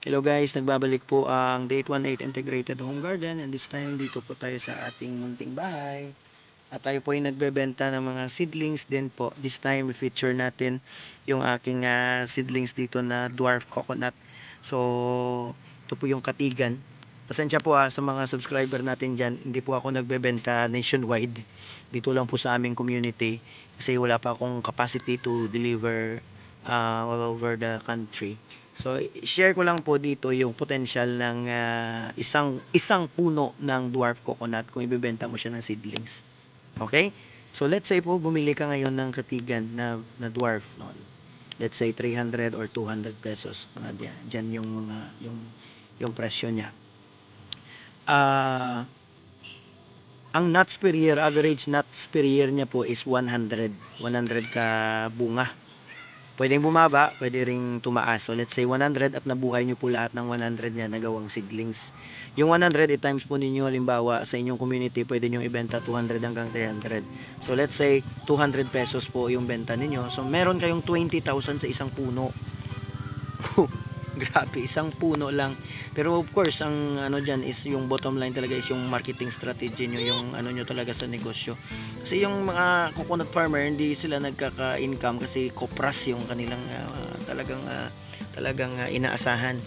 Hello guys, nagbabalik po ang Day 18 Integrated Home Garden, and this time dito po tayo sa ating munting bahay. At tayo po ay nagbebenta ng mga seedlings din po. This time i-feature natin yung aking seedlings dito na dwarf coconut. So ito po yung katigan. Pasensya po sa mga subscriber natin dyan, hindi po ako nagbebenta nationwide. Dito lang po sa aming community kasi wala pa akong capacity to deliver all over the country. So, share ko lang po dito yung potential ng isang puno ng dwarf coconut kung ibebenta mo siya ng seedlings. Okay? So, let's say po, bumili ka ngayon ng katigan na dwarf. No? Let's say 300 or 200 pesos. Diyan yung mga yung presyo niya. Ang nuts per year, average nuts per year niya po is 100 ka bunga. Pwedeng bumaba, pwede ring tumaas. So let's say 100 at nabuhay nyo po lahat ng 100 niya nagawang seedlings. Yung 100 i-times po ninyo, halimbawa sa inyong community pwede nyo ibenta 200 hanggang 300. So let's say 200 pesos po yung benta ninyo. So meron kayong 20,000 sa isang puno. Grabe, isang puno lang. Pero of course, ang ano dyan is yung bottom line talaga is yung marketing strategy nyo, yung ano nyo talaga sa negosyo. Kasi yung mga coconut farmer, hindi sila nagkaka-income kasi kopras yung kanilang talagang inaasahan.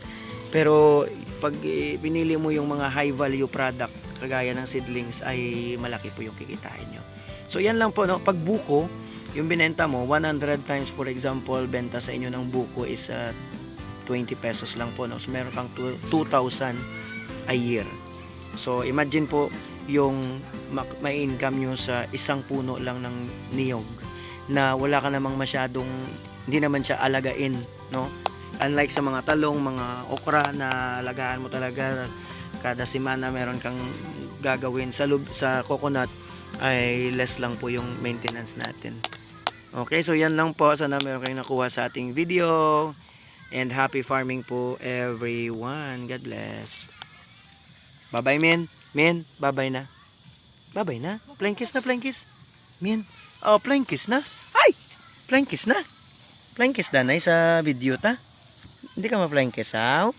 Pero pag pinili mo yung mga high value product, kagaya ng seedlings, ay malaki po yung kikitain nyo. So yan lang po, no? Pag buko, yung binenta mo, 100 times for example, benta sa inyo ng buko is 20 pesos lang po, no? So meron kang 2,000 a year. So imagine po yung may income nyo sa isang puno lang ng niyog na wala ka namang masyadong, hindi naman siya alagain, no? Unlike sa mga talong, mga okra na alagaan mo talaga kada semana, meron kang gagawin sa coconut, ay less lang po yung maintenance natin. Okay, so yan lang po. Sana meron kayong nakuha sa ating video. And happy farming po everyone. God bless. Bye-bye, men. Men, bye-bye na. Bye-bye na. Flying kiss na, flying kiss. Men. Oh, flying kiss na. Ay! Flying kiss na. Flying kiss na, sa video ta. Hindi ka ma-flying kiss, ha?